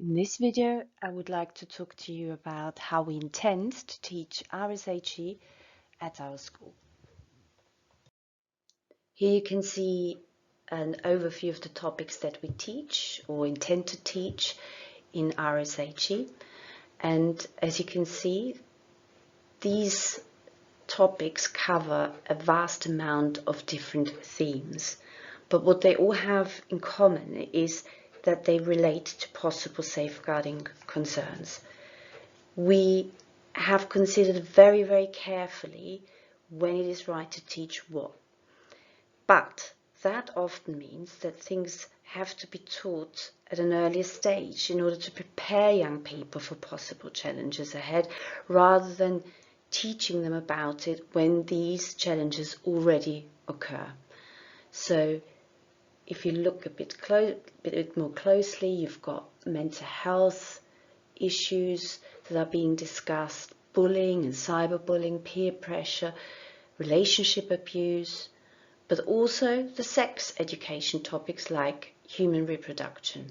In this video, I would like to talk to you about how we intend to teach RSHE at our school. Here you can see an overview of the topics that we teach or intend to teach in RSHE. And as you can see, these topics cover a vast amount of different themes. But what they all have in common is that they relate to possible safeguarding concerns. We have considered very, very carefully when it is right to teach what. But that often means that things have to be taught at an earlier stage in order to prepare young people for possible challenges ahead, rather than teaching them about it when these challenges already occur. So if you look a bit more closely, you've got mental health issues that are being discussed, bullying and cyberbullying, peer pressure, relationship abuse, but also the sex education topics like human reproduction.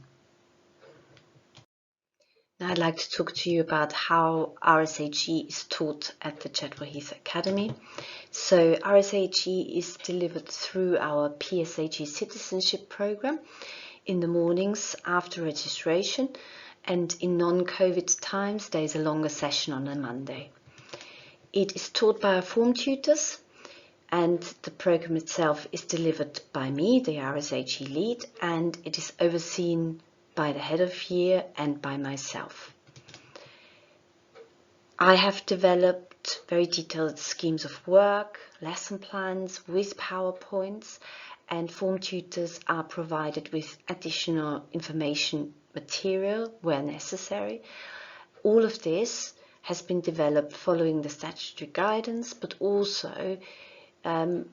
Now I'd like to talk to you about how RSHE is taught at the Chadwell Heath Academy. So RSHE is delivered through our PSHE citizenship program in the mornings after registration, and in non-COVID times there is a longer session on a Monday. It is taught by our form tutors, and the program itself is delivered by me, the RSHE lead, and it is overseen by the head of year and by myself. I have developed very detailed schemes of work, lesson plans with PowerPoints, and form tutors are provided with additional information material where necessary. All of this has been developed following the statutory guidance, but also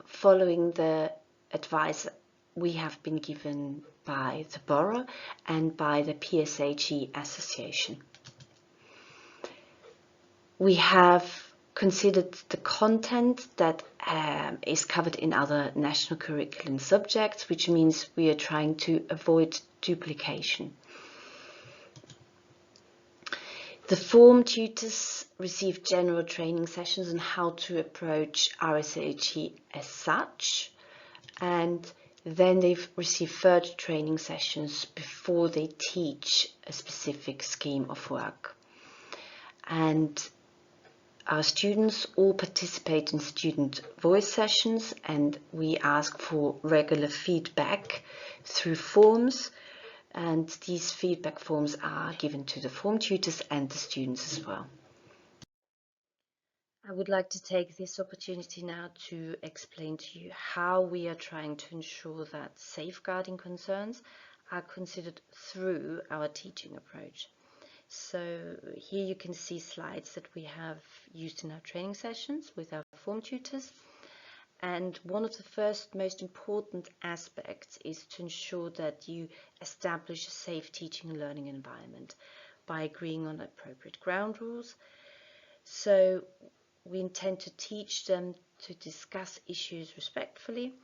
following the advice we have been given by the borough and by the PSHE Association. We have considered the content that is covered in other national curriculum subjects, which means we are trying to avoid duplication. The form tutors receive general training sessions on how to approach RSHE as such, and then they receive further training sessions before they teach a specific scheme of work. And our students all participate in student voice sessions, and we ask for regular feedback through forms, and these feedback forms are given to the form tutors and the students as well. I would like to take this opportunity now to explain to you how we are trying to ensure that safeguarding concerns are considered through our teaching approach. So here you can see slides that we have used in our training sessions with our form tutors. And one of the first most important aspects is to ensure that you establish a safe teaching and learning environment by agreeing on appropriate ground rules. So we intend to teach them to discuss issues respectfully.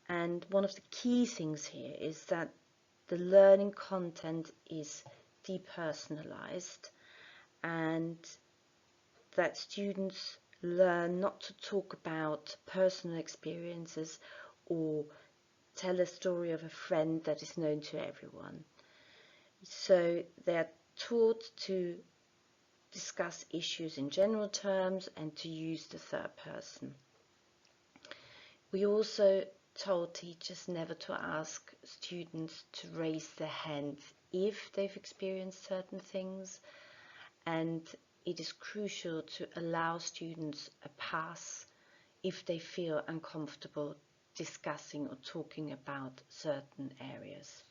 And one of the key things here is that the learning content is depersonalized, and that students learn not to talk about personal experiences or tell a story of a friend that is known to everyone. So they are taught to discuss issues in general terms and to use the third person. We also told teachers never to ask students to raise their hands if they've experienced certain things, and it is crucial to allow students a pass if they feel uncomfortable discussing or talking about certain areas.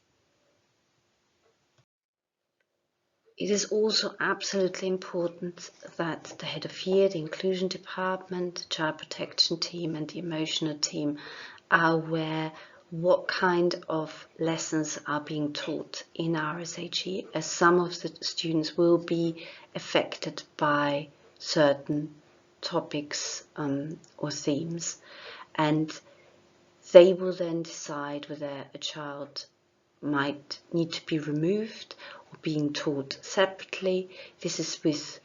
It is also absolutely important that the head of year, the inclusion department, the child protection team and the emotional team are aware what kind of lessons are being taught in RSHE, as some of the students will be affected by certain topics or themes, and they will then decide whether a child might need to be removed or being taught separately. This is with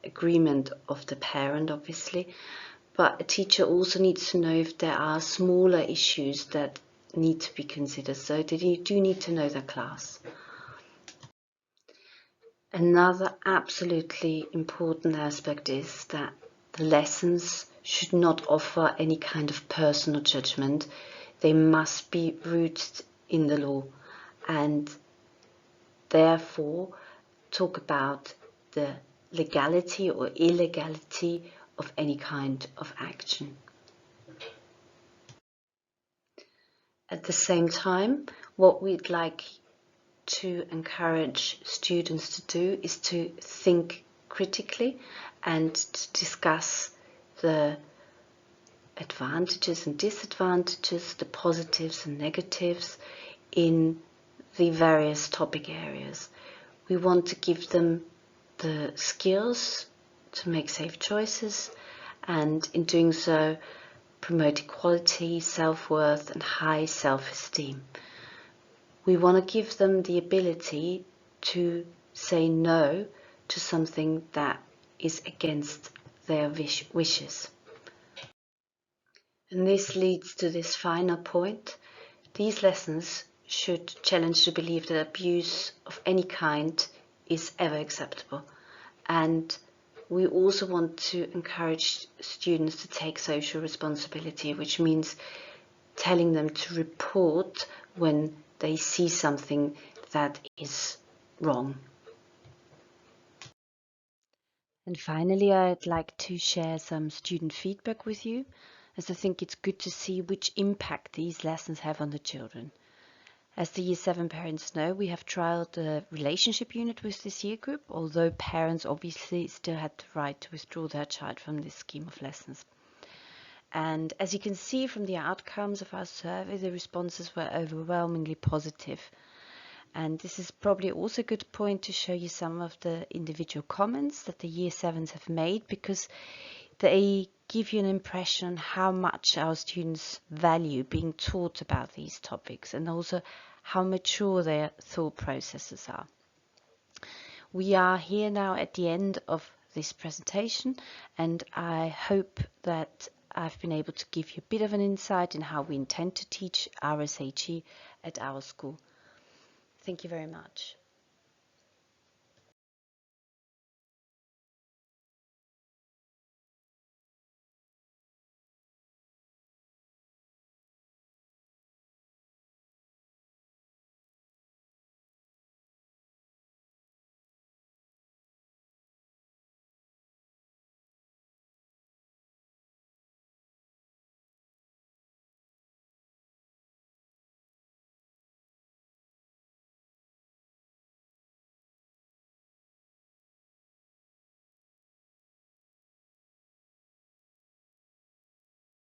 agreement of the parent, obviously, but a teacher also needs to know if there are smaller issues that need to be considered, so they do need to know their class. Another absolutely important aspect is that the lessons should not offer any kind of personal judgment. They must be rooted in the law and therefore talk about the legality or illegality of any kind of action. At the same time, what we'd like to encourage students to do is to think critically and to discuss the advantages and disadvantages, the positives and negatives in the various topic areas. We want to give them the skills to make safe choices, and in doing so promote equality, self-worth and high self-esteem. We want to give them the ability to say no to something that is against their wishes. And this leads to this final point. These lessons should challenge the belief that abuse of any kind is ever acceptable. And we also want to encourage students to take social responsibility, which means telling them to report when they see something that is wrong. And finally, I'd like to share some student feedback with you, as I think it's good to see which impact these lessons have on the children. As the Year 7 parents know, we have trialed the relationship unit with this year group, although parents obviously still had the right to withdraw their child from this scheme of lessons. And as you can see from the outcomes of our survey, the responses were overwhelmingly positive. And this is probably also a good point to show you some of the individual comments that the Year 7s have made, because they give you an impression on how much our students value being taught about these topics and also how mature their thought processes are. We are here now at the end of this presentation, and I hope that I've been able to give you a bit of an insight in how we intend to teach RSHE at our school. Thank you very much.